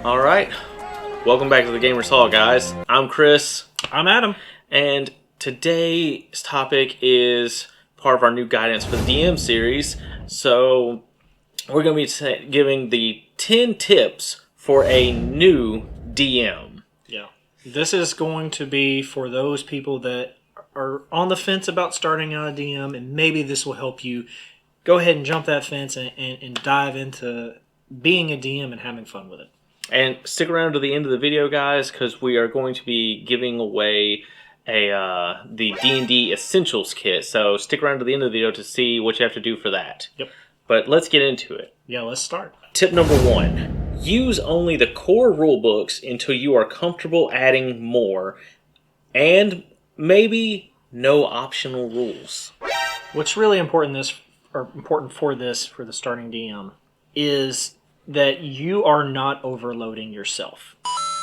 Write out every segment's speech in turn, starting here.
All right, welcome back to the Gamers Hall, guys. I'm Chris. I'm Adam. And today's topic is part of our new guidance for the DM series. So we're going to be giving the 10 tips for a new DM. Yeah. This is going to be for those people that are on the fence about starting out a DM, and maybe this will help you go ahead and jump that fence and dive into being a DM and having fun with it. And stick around to the end of the video, guys, because we are going to be giving away the D&D Essentials Kit. So stick around to the end of the video to see what you have to do for that. Yep. But let's get into it. Yeah, let's start. Tip number 1. Use only the core rulebooks until you are comfortable adding more. And maybe no optional rules. What's really important for the starting DM is that you are not overloading yourself.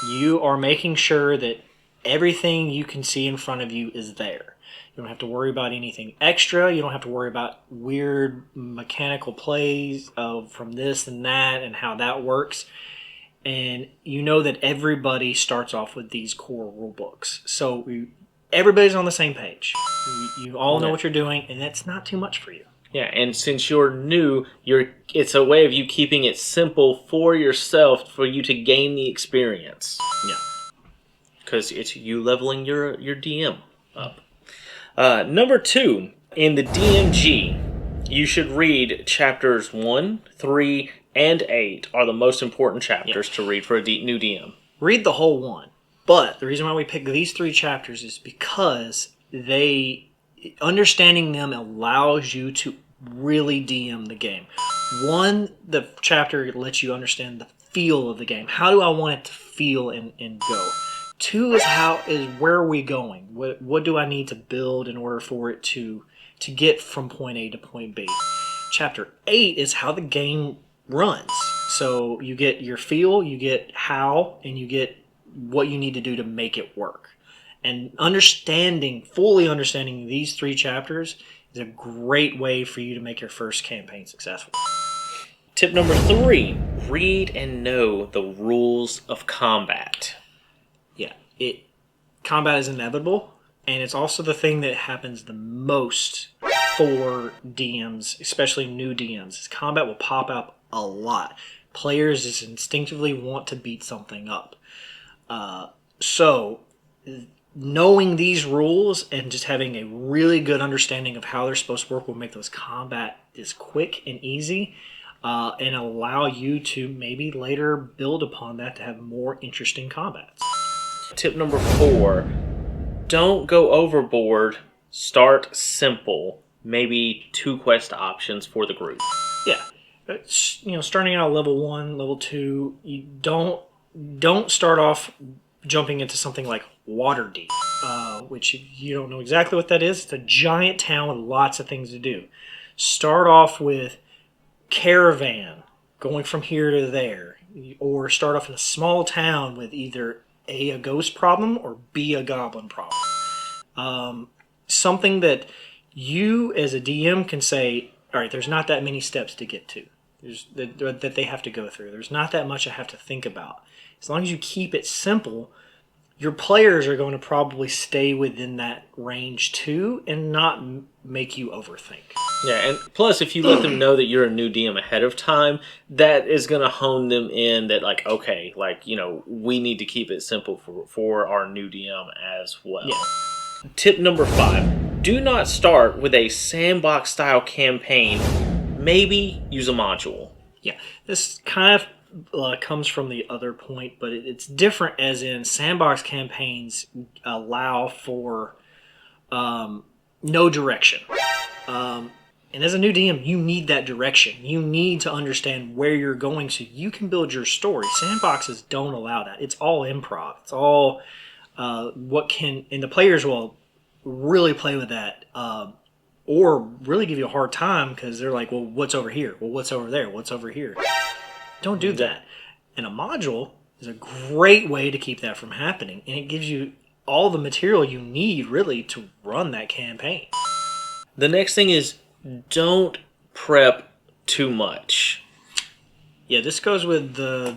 You are making sure that everything you can see in front of you is there. You don't have to worry about anything extra. You don't have to worry about weird mechanical plays from this and that and how that works. And you know that everybody starts off with these core rule books. So everybody's on the same page. You all know what you're doing, and that's not too much for you. Yeah, and since you're new, it's a way of you keeping it simple for yourself for you to gain the experience. Yeah. Because it's you leveling your DM up. Number 2, in the DMG, you should read chapters 1, 3, and 8 are the most important chapters to read for a new DM. Read the whole one. But the reason why we pick these 3 chapters is because understanding them allows you to really DM the game. 1, the chapter lets you understand the feel of the game. How do I want it to feel and go? 2 is where are we going? What do I need to build in order for it to get from point A to point B? Chapter 8 is how the game runs. So you get your feel, you get how, and you get what you need to do to make it work. And fully understanding these 3 chapters is a great way for you to make your first campaign successful. Tip number 3, read and know the rules of combat. Yeah, combat is inevitable, and it's also the thing that happens the most for DMs, especially new DMs. Combat will pop up a lot. Players just instinctively want to beat something up. So knowing these rules and just having a really good understanding of how they're supposed to work will make those combat as quick and easy and allow you to maybe later build upon that to have more interesting combats. Tip number 4, don't go overboard. Start simple. Maybe 2 quest options for the group. Yeah. Starting out at level 1, level 2, you don't start off jumping into something like Waterdeep, which if you don't know exactly what that is, it's a giant town with lots of things to do. Start off with Caravan, going from here to there, or start off in a small town with either A, ghost problem, or B, a goblin problem. Something that you as a DM can say, all right, there's not that many steps to get to. That they have to go through. There's not that much I have to think about. As long as you keep it simple, your players are going to probably stay within that range too and not make you overthink. Yeah, and plus if you let them know that you're a new DM ahead of time, that is going to hone them in that we need to keep it simple for our new DM as well. Yeah. Tip number 5, do not start with a Sandbox style campaign. Maybe use a module. Yeah, this kind of comes from the other point, but it's different as in Sandbox campaigns allow for no direction. And as a new DM, you need that direction. You need to understand where you're going so you can build your story. Sandboxes don't allow that. It's all improv. It's all and the players will really play with that or really give you a hard time because they're like, well, what's over here? Well, what's over there? What's over here? Don't do that. And a module is a great way to keep that from happening. And it gives you all the material you need, really, to run that campaign. The next thing is don't prep too much. Yeah, this goes with the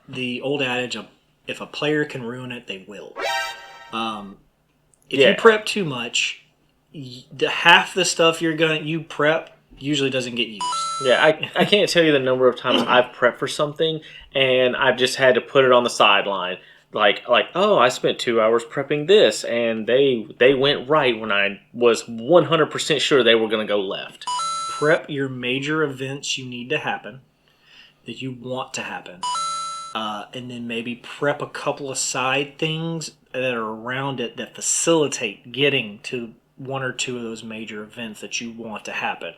the old adage of if a player can ruin it, they will. If you prep too much, half the stuff you prep usually doesn't get used. Yeah, I can't tell you the number of times I've prepped for something and I've just had to put it on the sideline. Like, oh, I spent 2 hours prepping this, and they went right when I was 100% sure they were going to go left. Prep your major events you need to happen, that you want to happen, and then maybe prep a couple of side things that are around it that facilitate getting to one or two of those major events that you want to happen.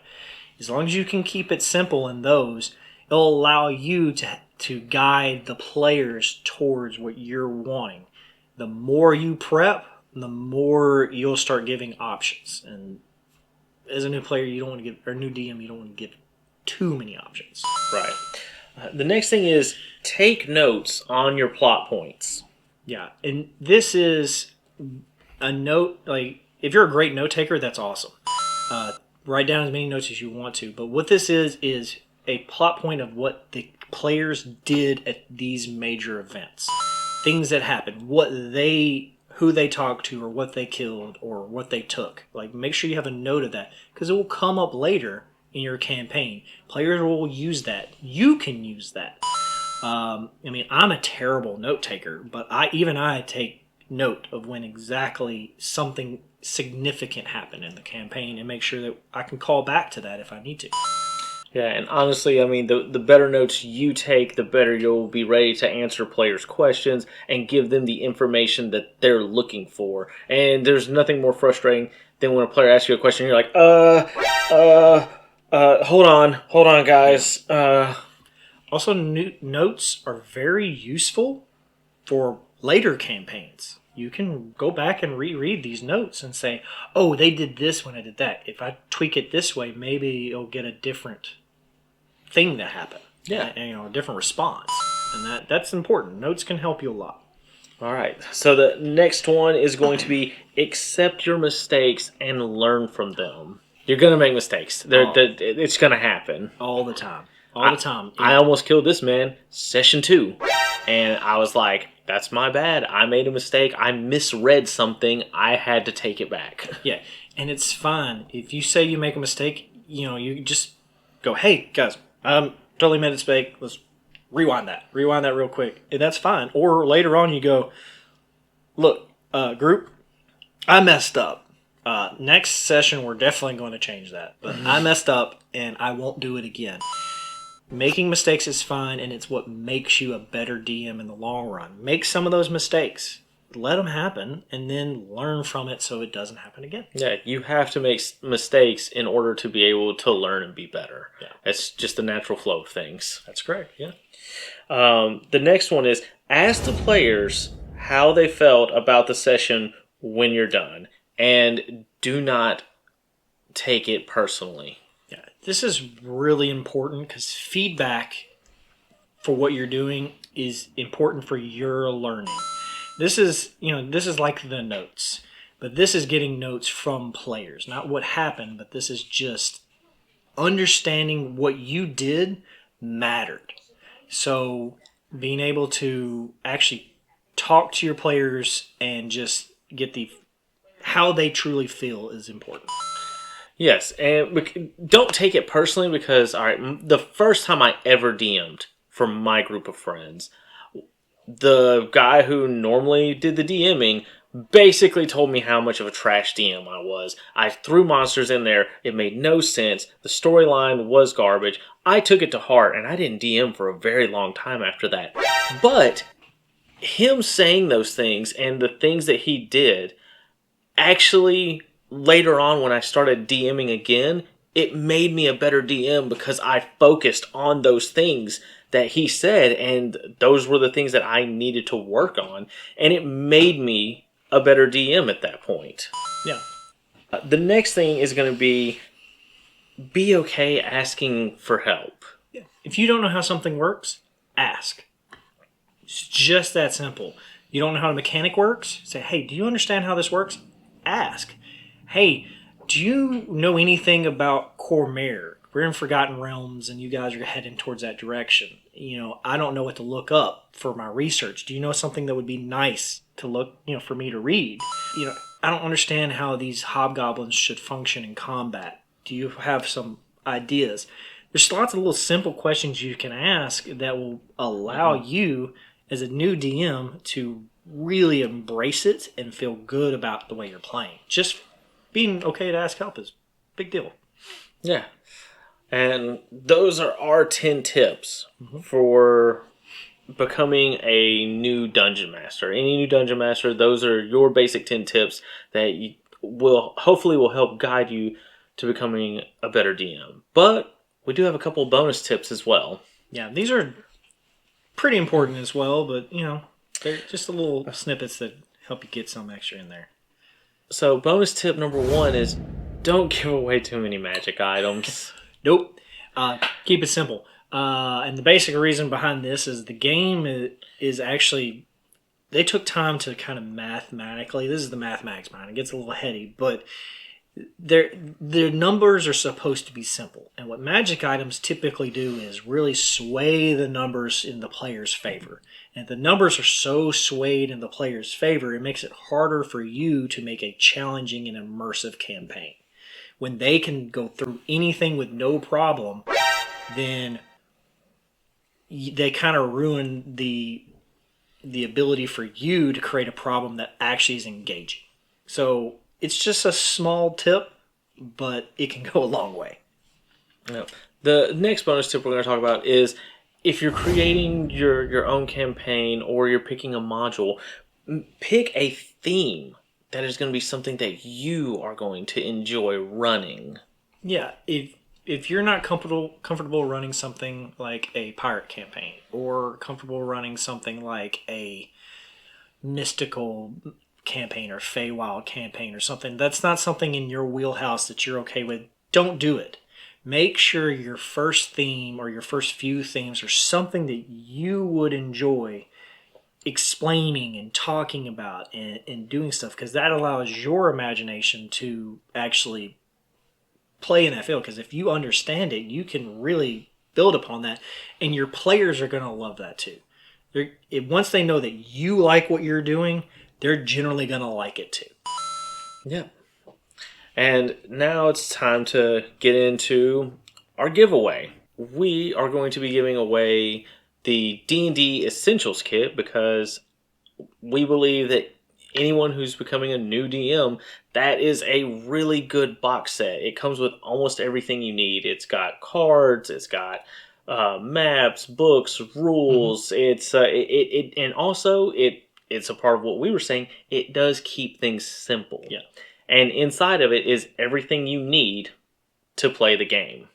As long as you can keep it simple in those, it'll allow you to guide the players towards what you're wanting. The more you prep, the more you'll start giving options. And as a new player, you don't want to give, or new DM, you don't want to give too many options. Right. The next thing is take notes on your plot points. Yeah, and this is a note, like, if you're a great note taker, that's awesome. Write down as many notes as you want to. But what this is a plot point of what the players did at these major events. Things that happened, who they talked to, or what they killed, or what they took. Like, make sure you have a note of that, because it will come up later in your campaign. Players will use that. You can use that. I mean, I'm a terrible note taker, but I take note of when exactly something significant happened in the campaign and make sure that I can call back to that if I need to. Yeah, and honestly, I mean, the better notes you take, the better you'll be ready to answer players' questions and give them the information that they're looking for. And there's nothing more frustrating than when a player asks you a question and you're like, hold on, guys. Also, notes are very useful for later campaigns. You can go back and reread these notes and say, oh, they did this when I did that. If I tweak it this way, maybe it'll get a different thing that happened. Yeah. A different response. And that's important. Notes can help you a lot. All right. So the next one is going to be accept your mistakes and learn from them. You're going to make mistakes. It's going to happen. All the time. All the time. I almost killed this man session 2. And I was like, that's my bad. I made a mistake. I misread something. I had to take it back. Yeah. And it's fine. If you say you make a mistake, you just go, hey, guys, totally made a mistake. Let's rewind that. Rewind that real quick. And that's fine. Or later on you go, look, group, I messed up. Next session we're definitely going to change that. But I messed up and I won't do it again. Making mistakes is fine, and it's what makes you a better DM in the long run. Make some of those mistakes. Let them happen, and then learn from it so it doesn't happen again. Yeah, you have to make mistakes in order to be able to learn and be better. Yeah. It's just the natural flow of things. That's correct, yeah. The next one is ask the players how they felt about the session when you're done, and do not take it personally. Yeah, this is really important because feedback for what you're doing is important for your learning. This is like the notes, but this is getting notes from players, not what happened, but this is just understanding what you did mattered. So being able to actually talk to your players and just get how they truly feel is important. Yes, and don't take it personally because, all right, the first time I ever DM'd for my group of friends, the guy who normally did the DMing basically told me how much of a trash DM I was. I threw monsters in there. It made no sense. The storyline was garbage. I took it to heart, and I didn't DM for a very long time after that. But him saying those things and the things that he did actually, later on when I started DMing again, it made me a better DM because I focused on those things that he said, and those were the things that I needed to work on, and it made me a better DM at that point. Yeah. The next thing is going to be okay asking for help. Yeah. If you don't know how something works, ask. It's just that simple. You don't know how a mechanic works? Say, hey, do you understand how this works? Ask. Hey, do you know anything about Cormare? we're in Forgotten Realms and you guys are heading towards that direction. I don't know what to look up for my research. Do you know something that would be nice to look, for me to read? I don't understand how these hobgoblins should function in combat. Do you have some ideas? There's lots of little simple questions you can ask that will allow you as a new DM to really embrace it and feel good about the way you're playing. Just being okay to ask help is a big deal. Yeah. And those are our 10 tips for becoming a new dungeon master. Any new dungeon master, those are your basic 10 tips that hopefully will help guide you to becoming a better DM. But we do have a couple of bonus tips as well. Yeah, these are pretty important as well, but they're just a little snippets that help you get some extra in there. So bonus tip number 1 is don't give away too many magic items. Nope. Keep it simple. And the basic reason behind this is the game is actually, they took time to kind of mathematically, this is the mathematics behind it. It gets a little heady, but their numbers are supposed to be simple. And what magic items typically do is really sway the numbers in the player's favor. And if the numbers are so swayed in the player's favor, it makes it harder for you to make a challenging and immersive campaign. When they can go through anything with no problem, then they kind of ruin the ability for you to create a problem that actually is engaging. So it's just a small tip, but it can go a long way. Yeah. The next bonus tip we're going to talk about is if you're creating your own campaign or you're picking a module, pick a theme that is going to be something that you are going to enjoy running. Yeah, if you're not comfortable running something like a pirate campaign or comfortable running something like a mystical campaign or Feywild campaign or something, that's not something in your wheelhouse that you're okay with, don't do it. Make sure your first theme or your first few themes are something that you would enjoy explaining and talking about and doing stuff, because that allows your imagination to actually play in that field. Because if you understand it, you can really build upon that, and your players are going to love that too. Once they know that you like what you're doing, they're generally going to like it too. Yeah. And now it's time to get into our giveaway. We are going to be giving away the D&D Essentials Kit because we believe that anyone who's becoming a new DM, that is a really good box set. It comes with almost everything you need. It's got cards, it's got maps, books, rules. It's and also it's a part of what we were saying. It does keep things simple. Yeah. And inside of it is everything you need to play the game.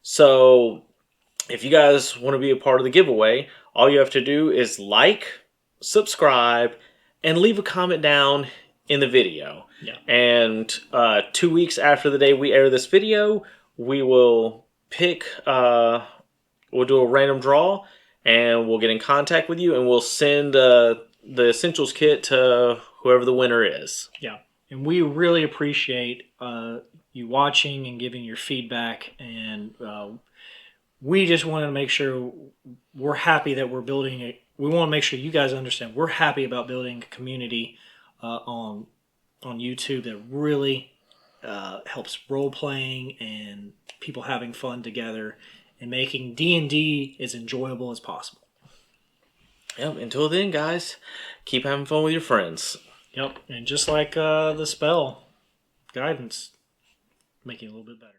So if you guys want to be a part of the giveaway, all you have to do is like, subscribe, and leave a comment down in the video. Yeah. And 2 weeks after the day we air this video, we will we'll do a random draw, and we'll get in contact with you, and we'll send the Essentials Kit to whoever the winner is. Yeah. And we really appreciate you watching and giving your feedback, and we just want to make sure we're happy that we're building it. We want to make sure you guys understand we're happy about building a community on YouTube that really helps role playing and people having fun together and making D&D as enjoyable as possible. Yep. Until then, guys, keep having fun with your friends. Yep. And just like the spell, guidance, making it a little bit better.